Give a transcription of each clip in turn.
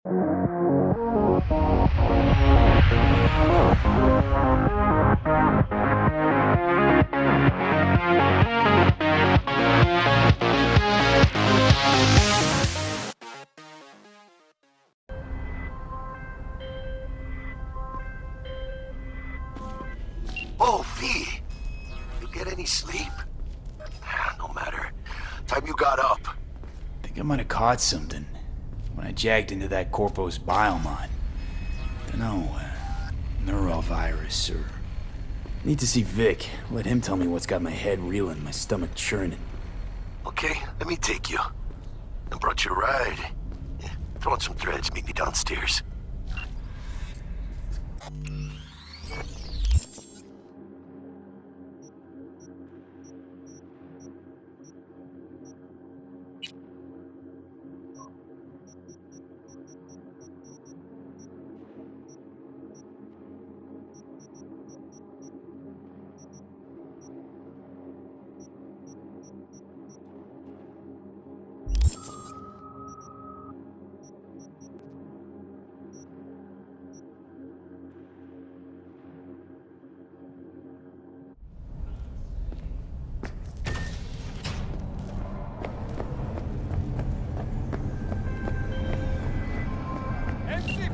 Oh, V! You get any sleep? No matter. Time you got up. Think I might have caught something when I jagged into that Corpo's biomon. Dunno, neurovirus or... Need to see Vic. Let him tell me what's got my head reeling, my stomach churning. Okay, let me take you. I brought you a ride. Yeah, throw on some threads, meet me downstairs.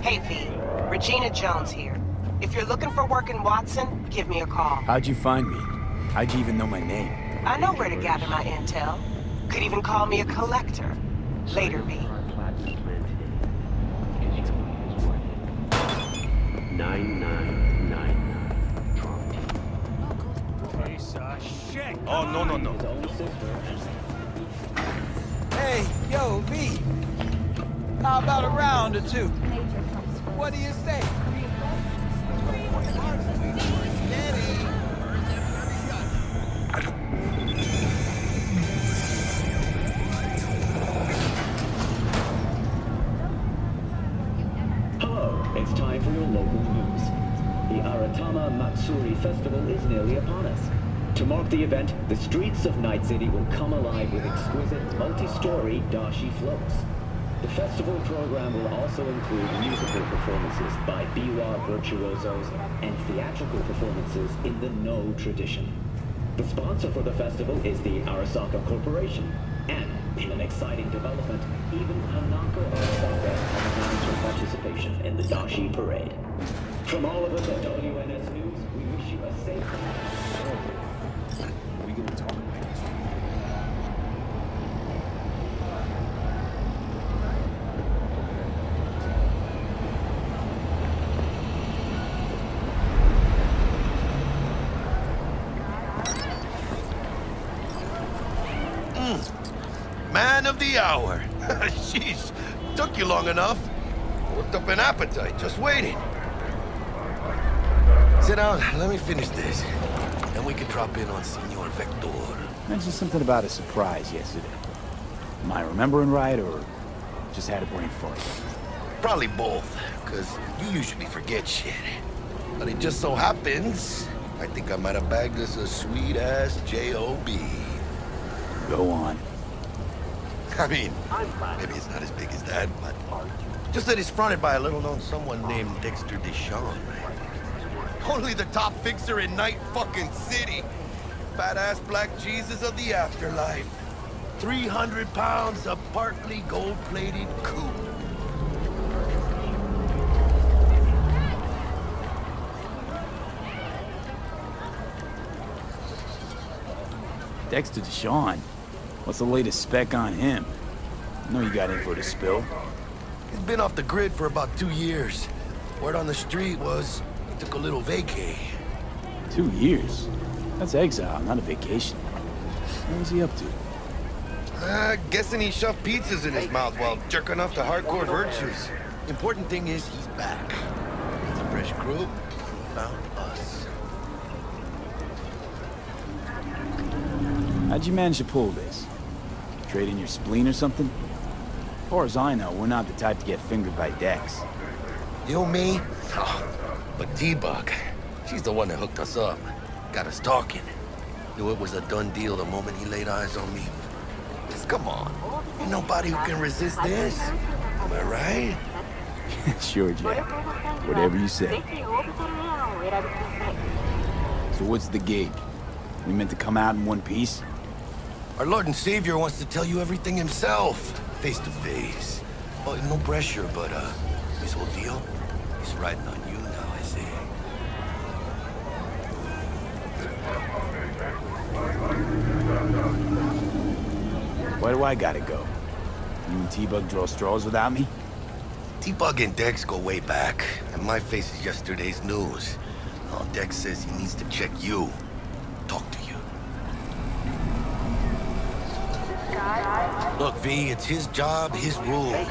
Hey, V. Regina Jones here. If you're looking for work in Watson, give me a call. How'd you find me? How'd you even know my name? I know where to gather my intel. Could even call me a collector. Later, V. 9999. Piece of shit. Oh, no. Hey, yo, V. How about a round or two? What do you say? Hello, it's time for your local news. The Aratama Matsuri Festival is nearly upon us. To mark the event, the streets of Night City will come alive with exquisite, multi-story dashi floats. The festival program will also include musical performances by biwa virtuosos and theatrical performances in the No tradition. The sponsor for the festival is the Arasaka Corporation, and in an exciting development, even Hanako Arasaka has announced her participation in the Dashi Parade. From all of us at WNS News, we wish you a safe ride. Are we gonna talk about this? Man of the hour. Jeez, took you long enough. Worked up an appetite, just waiting. Sit down, let me finish this. Then we can drop in on Senor Vector. Mentioned something about a surprise yesterday. Am I remembering right, or just had a brain fart? Probably both, because you usually forget shit. But it just so happens, I think I might have bagged us a sweet-ass J.O.B. Go on. I mean, maybe it's not as big as that, but just that it's fronted by a little-known someone named Dexter Deshawn. Only the top fixer in Night fucking City. Fat-ass black Jesus of the afterlife. 300 pounds of partly gold-plated coup. Dexter Deshawn? What's the latest spec on him? I know you got info to spill. He's been off the grid for about 2 years. Word on the street was he took a little vacay. 2 years? That's exile, not a vacation. What was he up to? Guessing he shoved pizzas in his mouth while jerking off to hardcore virtues. Important thing is he's back. It's a fresh crew. Found us. How'd you manage to pull this? Trade in your spleen or something? As far as I know, we're not the type to get fingered by Dex. You, me? Oh, but T-Bug, she's the one that hooked us up. Got us talking. Knew it was a done deal the moment he laid eyes on me. Just come on. Ain't nobody who can resist this. Am I right? Sure, Jack. Whatever you say. So what's the gig? We meant to come out in one piece? Our Lord and Savior wants to tell you everything himself, face to face. Well, no pressure, but, this whole deal, he's riding on you now, I say. Why do I gotta go? You and T-Bug draw straws without me? T-Bug and Dex go way back, and my face is yesterday's news. Oh, Dex says he needs to check you, talk to you. Look, V, it's his job, his rules.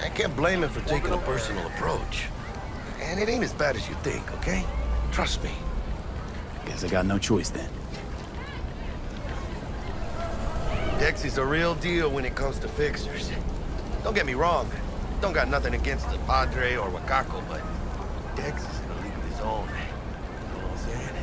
I can't blame him for taking a personal approach. And it ain't as bad as you think, okay? Trust me. Guess I got no choice then. Dex is a real deal when it comes to fixers. Don't get me wrong. Don't got nothing against the Padre or Wakako, but Dex is in a league of his own. You know what I'm saying?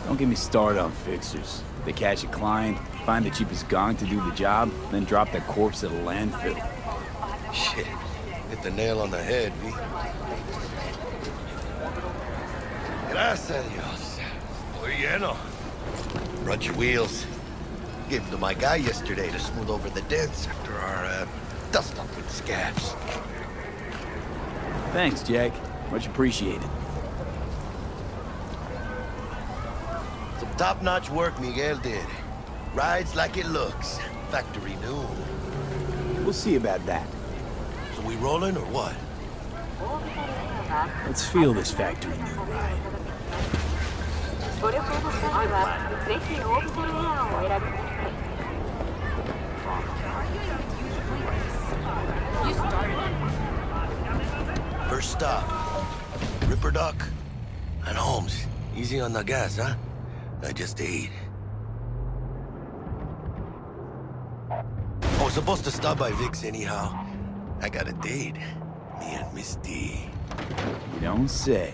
Don't get me started on fixers. They catch a client, find the cheapest gong to do the job, then drop that corpse at a landfill. Shit. Hit the nail on the head, V. Gracias a Dios. Muy lleno. Run your wheels. Gave them to my guy yesterday to smooth over the dents after our, dust-up with scabs. Thanks, Jack. Much appreciated. Some top-notch work Miguel did. Rides like it looks. Factory new. We'll see about that. So we rolling or what? Let's feel this factory new ride. First stop. Ripperdoc and Holmes. Easy on the gas, huh? I just ate. I was supposed to stop by Vic's anyhow. I got a date. Me and Miss D. You don't say.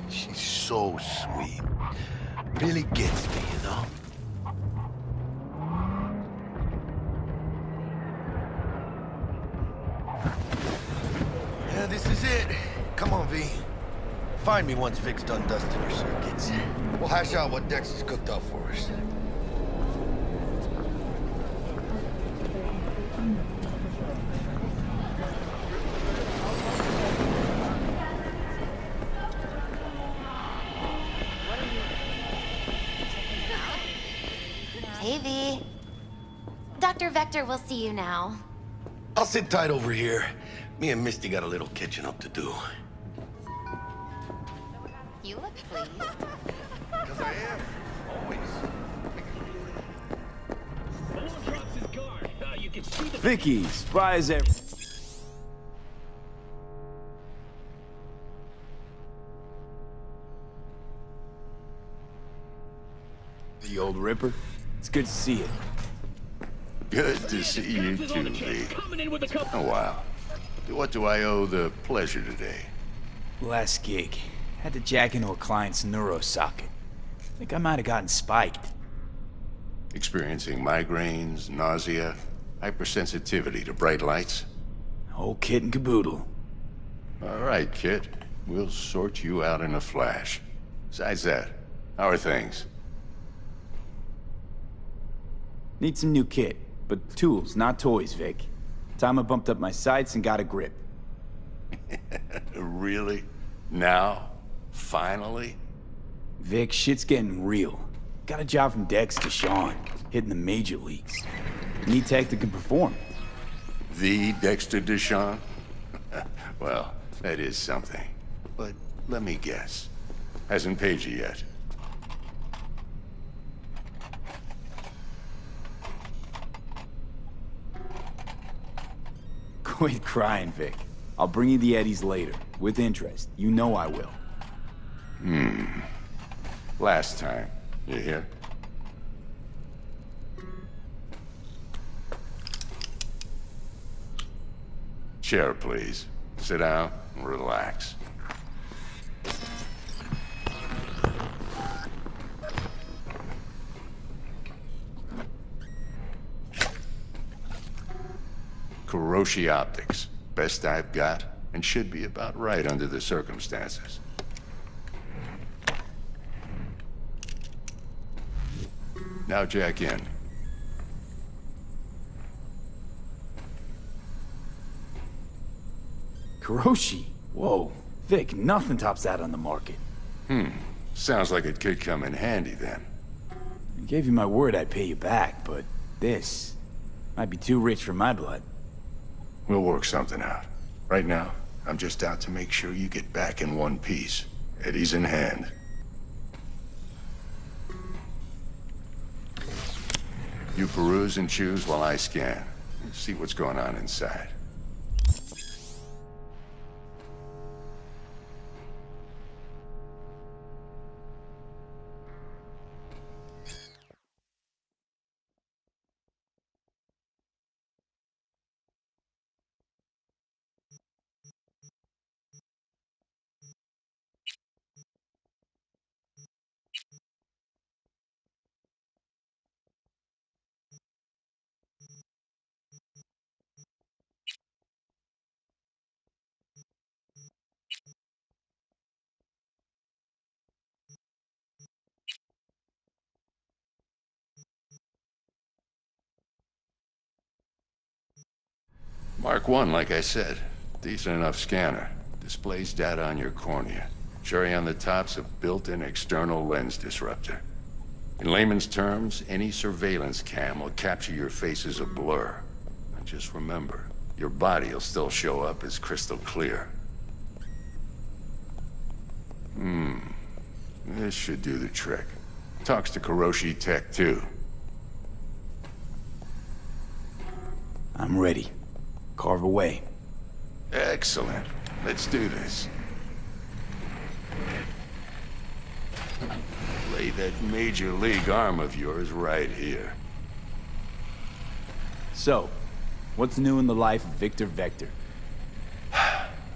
She's so sweet. Really gets me, you know? Yeah, this is it. Come on, V. Find me once Vic's done dusting her circuits. We'll hash out what Dex has cooked up for us. Hey, V. Dr. Vector will see you now. I'll sit tight over here. Me and Misty got a little catching up to do. You look pleased. Because I am. Always. Vicky, spies every... The old Ripper? It's good to see you. Good to see you too, V. Oh, wow. What do I owe the pleasure today? Last gig. Had to jack into a client's neuro socket. Think I might have gotten spiked. Experiencing migraines, nausea, hypersensitivity to bright lights? Whole kit and caboodle. All right, kid. We'll sort you out in a flash. Besides that, how are things? Need some new kit, but tools, not toys, Vic. Time I bumped up my sights and got a grip. Really? Now? Finally? Vic, shit's getting real. Got a job from Dex to Sean, hitting the major leagues. Need tech that can perform. The Dexter Deshawn? Well, that is something. But let me guess. Hasn't paid you yet. Quit crying, Vic. I'll bring you the Eddies later, with interest. You know I will. Last time. You hear? Chair, please. Sit down and relax. Kuroshi Optics. Best I've got, and should be about right under the circumstances. Now jack in. Kuroshi? Whoa. Vic, nothing tops that on the market. Sounds like it could come in handy then. I gave you my word I'd pay you back, but this might be too rich for my blood. We'll work something out. Right now, I'm just out to make sure you get back in one piece. Eddie's in hand. You peruse and choose while I scan. See what's going on inside. Mark 1, like I said. Decent enough scanner. Displays data on your cornea. Cherry on the top's a built-in external lens disruptor. In layman's terms, any surveillance cam will capture your face as a blur. And just remember, your body will still show up as crystal clear. This should do the trick. Talks to Kuroshi Tech, too. I'm ready. Carve away. Excellent. Let's do this. Lay that major league arm of yours right here. So, what's new in the life of Victor Vector?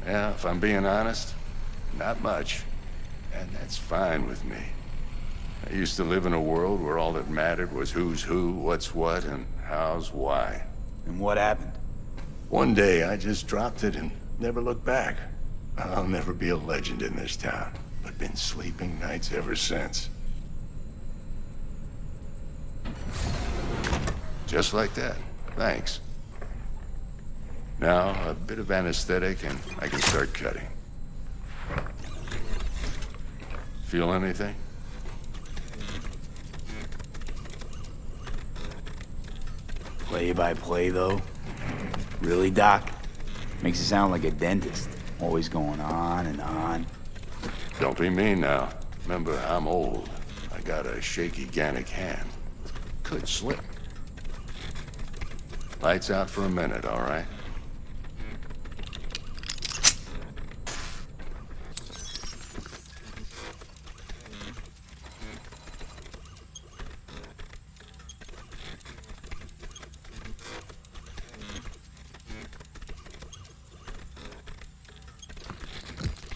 Yeah, if I'm being honest, not much. And that's fine with me. I used to live in a world where all that mattered was who's who, what's what, and how's why. And what happened? One day, I just dropped it and never looked back. I'll never be a legend in this town, but been sleeping nights ever since. Just like that. Thanks. Now, a bit of anesthetic and I can start cutting. Feel anything? Play by play, though? Really, Doc? Makes it sound like a dentist. Always going on and on. Don't be mean now. Remember, I'm old. I got a shaky Gannic hand. Could slip. Lights out for a minute, all right?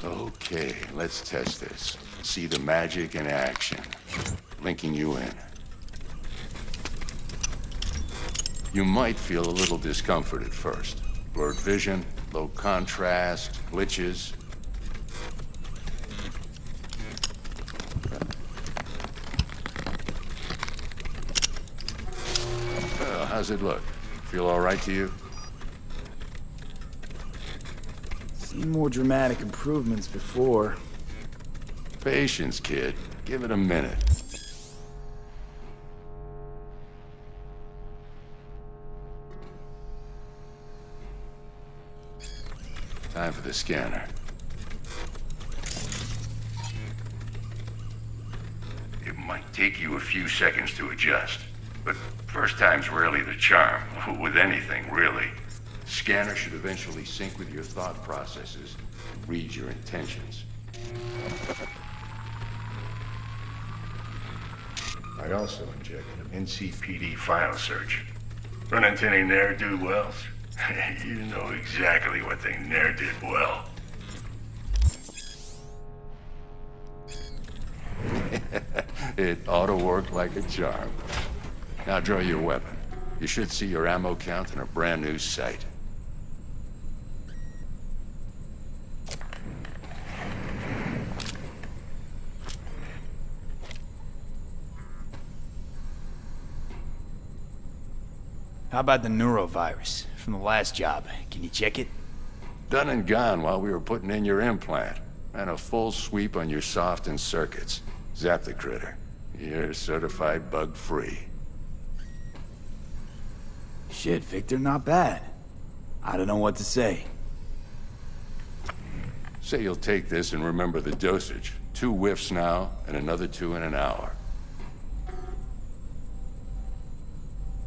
Okay, let's test this. See the magic in action. Linking you in. You might feel a little discomfort at first. Blurred vision, low contrast, glitches. How's it look? Feel all right to you? Seen more dramatic improvements before. Patience, kid. Give it a minute. Time for the scanner. It might take you a few seconds to adjust, but first time's rarely the charm, with anything, really. Scanner should eventually sync with your thought processes and read your intentions. I also injected an NCPD file search. Run into any ne'er-do-wells? You know exactly what they ne'er did well. It ought to work like a charm. Now draw your weapon. You should see your ammo count in a brand new sight. How about the neurovirus from the last job? Can you check it? Done and gone while we were putting in your implant. And a full sweep on your soft and circuits. Zap the critter. You're certified bug-free. Shit, Victor, not bad. I don't know what to say. Say you'll take this and remember the dosage. 2 whiffs now, and another 2 in an hour.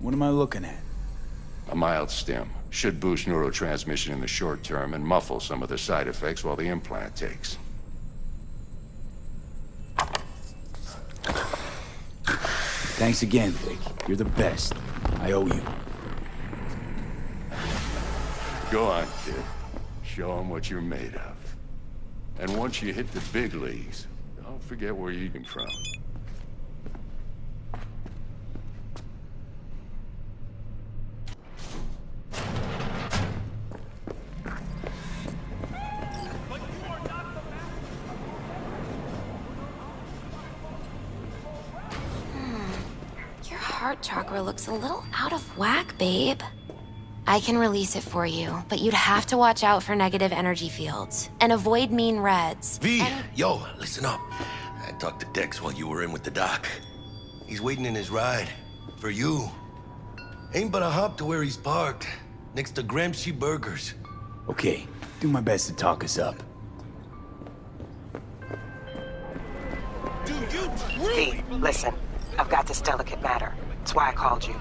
What am I looking at? A mild stim. Should boost neurotransmission in the short term and muffle some of the side effects while the implant takes. Thanks again, Vic. You're the best. I owe you. Go on, kid. Show them what you're made of. And once you hit the big leagues, don't forget where you came from. Your heart chakra looks a little out of whack, babe. I can release it for you, but you'd have to watch out for negative energy fields and avoid mean reds. V, yo, listen up. I talked to Dex while you were in with the doc. He's waiting in his ride. For you. Ain't but a hop to where he's parked. Next to Gramsci Burgers. Okay, do my best to talk us up. V, listen. I've got this delicate matter. That's why I called you.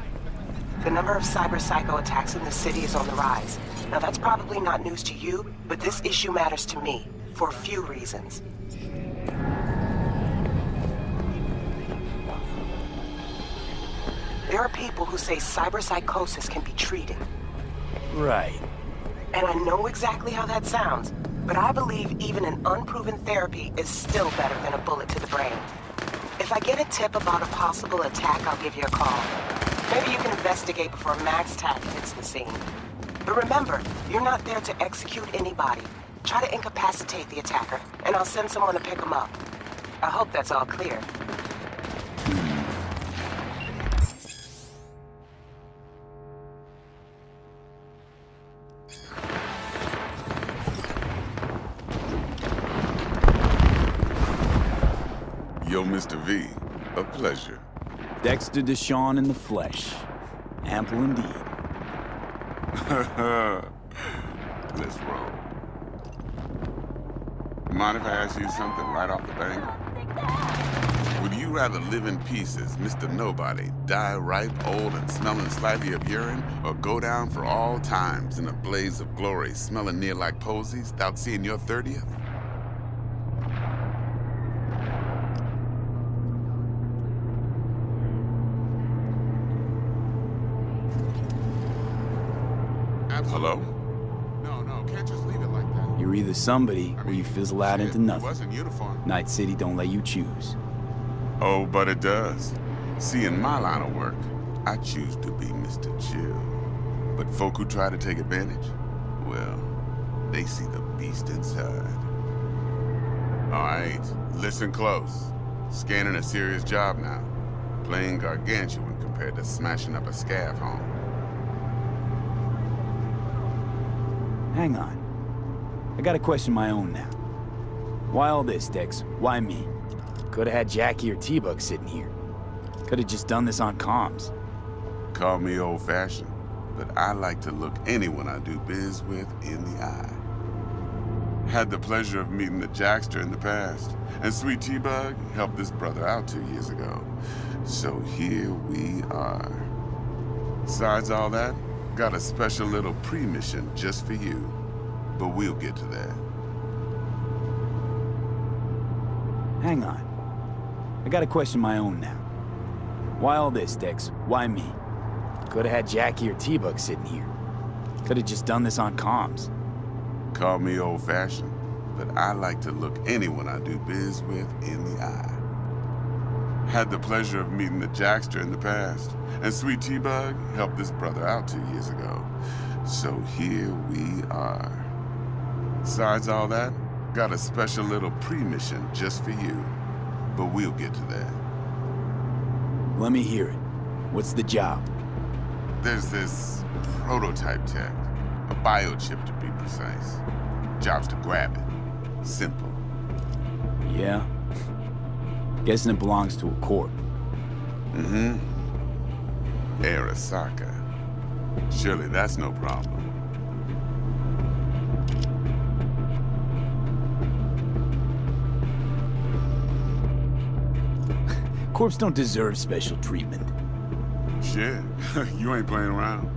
The number of cyber-psycho attacks in the city is on the rise. Now, that's probably not news to you, but this issue matters to me, for a few reasons. There are people who say cyberpsychosis can be treated. Right. And I know exactly how that sounds, but I believe even an unproven therapy is still better than a bullet to the brain. If I get a tip about a possible attack, I'll give you a call. Maybe you can investigate before MaxTac hits the scene. But remember, you're not there to execute anybody. Try to incapacitate the attacker, and I'll send someone to pick him up. I hope that's all clear. Yo, Mr. V, a pleasure. Dexter Deshawn in the flesh. Ample indeed. Let's roll. Mind if I ask you something right off the bank? Would you rather live in peace as Mr. Nobody, die ripe, old, and smelling slightly of urine, or go down for all times in a blaze of glory, smelling near like posies, without seeing your 30th? Hello? No, can't just leave it like that. You're either somebody or you fizzle out into It nothing. wasn't uniform. Night City don't let you choose. Oh, but it does. See, in my line of work, I choose to be Mr. Chill. But folk who try to take advantage, well, they see the beast inside. All right, listen close. Scanning a serious job now. Playing gargantuan compared to smashing up a scav home. Hang on. I got a question of my own now. Why all this, Dex? Why me? Could have had Jackie or T-Bug sitting here. Could have just done this on comms. Call me old-fashioned, but I like to look anyone I do biz with in the eye. Had the pleasure of meeting the Jackster in the past, and Sweet T-Bug helped this brother out 2 years ago. So here we are. Besides all that, got a special little pre-mission just for you. But we'll get to that. Hang on. I got a question of my own now. Why all this, Dex? Why me? Could have had Jackie or T-Bug sitting here. Could have just done this on comms. Call me old-fashioned, but I like to look anyone I do biz with in the eye. Had the pleasure of meeting the Jackster in the past, and Sweet T-Bug helped this brother out 2 years ago. So here we are. Besides all that, got a special little pre-mission just for you. But we'll get to that. Let me hear it. What's the job? There's this prototype tech, a biochip to be precise. Job's to grab it. Simple. Yeah? Guessing it belongs to a corp. Mm-hmm. Arasaka. Surely that's no problem. Corps don't deserve special treatment. Shit, you ain't playing around.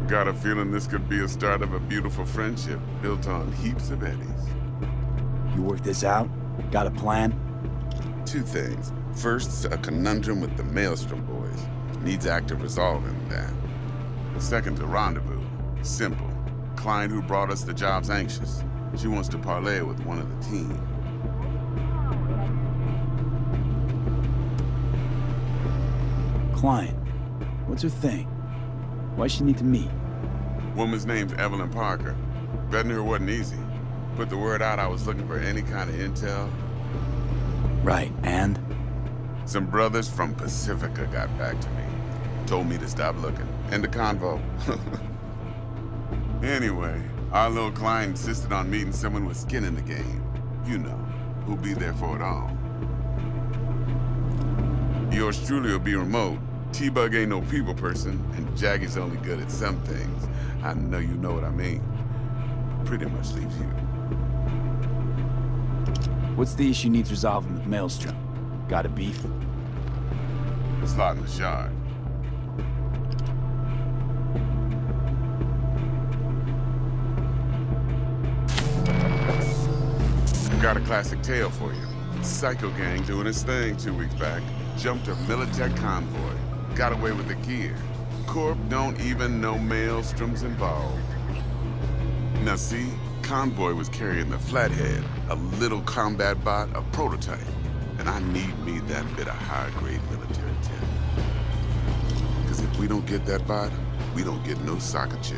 Got a feeling this could be a start of a beautiful friendship built on heaps of eddies. You work this out? Got a plan? Two things. First, a conundrum with the Maelstrom boys. Needs active resolving that. Second, a rendezvous. Simple. Client who brought us the job's anxious. She wants to parlay with one of the team. Client. What's her thing? Why she need to meet? Woman's name's Evelyn Parker. Vetting her wasn't easy. Put the word out I was looking for any kind of intel. Right, and? Some brothers from Pacifica got back to me. Told me to stop looking. End of convo. Anyway, our little client insisted on meeting someone with skin in the game. You know, who'll be there for it all. Yours truly will be remote. T-Bug ain't no people person, and Jaggy's only good at some things. I know you know what I mean. Pretty much leaves you. What's the issue needs resolving with Maelstrom? Got a beef? Slot in the shard. Got a classic tale for you. Psycho gang doing his thing 2 weeks back. Jumped a Militech convoy. Got away with the gear. Corp don't even know Maelstrom's involved. Now see, convoy was carrying the Flathead, a little combat bot, a prototype. And I need me that bit of high-grade military tech. Because if we don't get that bot, we don't get no soccer chip.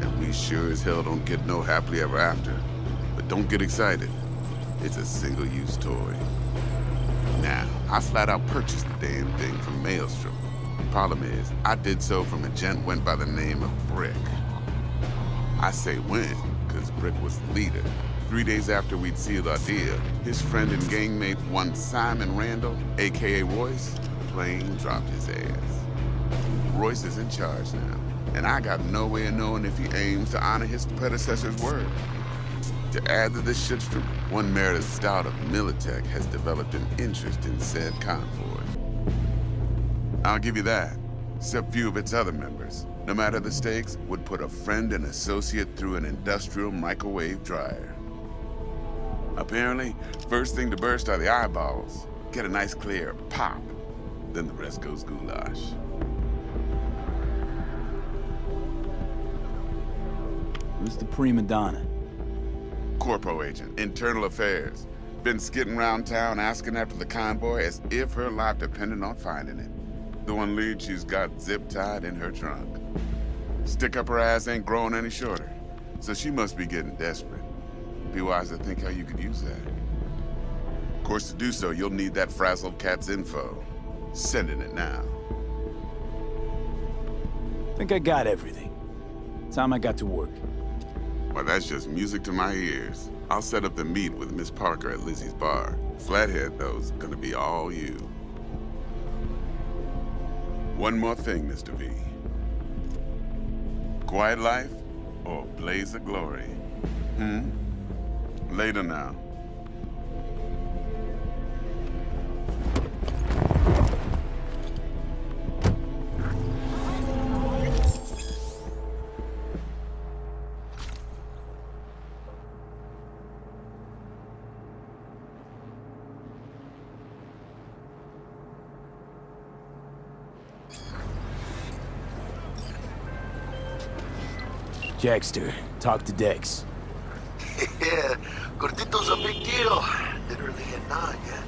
And we sure as hell don't get no happily ever after. But don't get excited. It's a single-use toy. Now, I flat out purchased the damn thing from Maelstrom. Problem is, I did so from a gent went by the name of Brick. I say when, because Brick was the leader. 3 days after we'd sealed our deal, his friend and gangmate, one Simon Randall, aka Royce, plain dropped his ass. Royce is in charge now, and I got no way of knowing if he aims to honor his predecessor's word. To add to this shitstorm, one Meredith Stout of Militech has developed an interest in said convoy. I'll give you that, except few of its other members, no matter the stakes, would put a friend and associate through an industrial microwave dryer. Apparently, first thing to burst are the eyeballs. Get a nice clear pop, then the rest goes goulash. Who's the prima donna? Corpo agent, internal affairs. Been skidding around town asking after the convoy as if her life depended on finding it. The one lead she's got zip-tied in her trunk. Stick up her ass ain't growing any shorter, so she must be getting desperate. Be wise to think how you could use that. Of course, to do so, you'll need that frazzled cat's info. Sending it now. Think I got everything. Time I got to work. Well, that's just music to my ears. I'll set up the meet with Miss Parker at Lizzie's bar. Flathead, though's gonna be all you. One more thing, Mr. V. Quiet life or blaze of glory? Later now. Jackster, talk to Dex. Yeah, Gordito's a big deal. Literally at 9, yeah.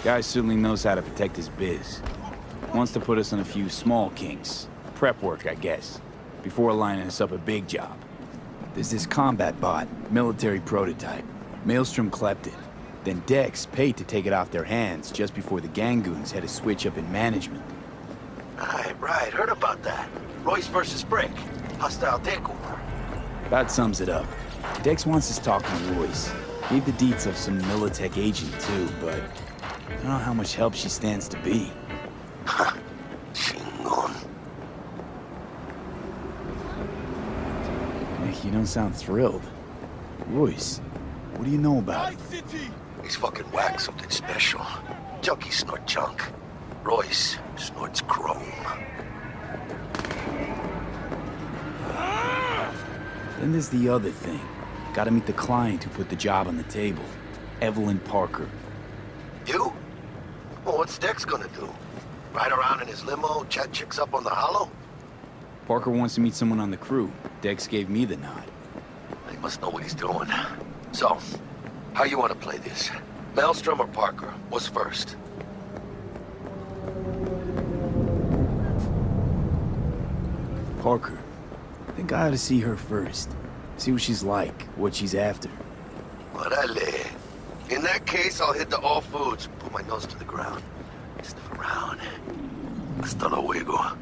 Guy certainly knows how to protect his biz. Wants to put us on a few small kinks. Prep work, I guess. Before lining us up a big job. There's this combat bot, military prototype. Maelstrom clept it. Then Dex paid to take it off their hands just before the Gangoons had a switch up in management. Right. Heard about that. Royce versus Brick. Hostile takeover. About sums it up. Dex wants us talking to Royce. Gave the deets of some Militech agent too, but I don't know how much help she stands to be. Chingon. You don't sound thrilled. Royce, what do you know about it? He's fucking whacked something special. Junkies snort junk. Royce snorts chrome. Then there's the other thing. Gotta meet the client who put the job on the table. Evelyn Parker. You? Well, what's Dex gonna do? Ride around in his limo, chat chicks up on the hollow? Parker wants to meet someone on the crew. Dex gave me the nod. He must know what he's doing. So, how you want to play this? Maelstrom or Parker? What's first? Parker. I think I ought to see her first. See what she's like, what she's after. Órale. In that case, I'll hit the all foods, put my nose to the ground. Sniff around. Hasta luego.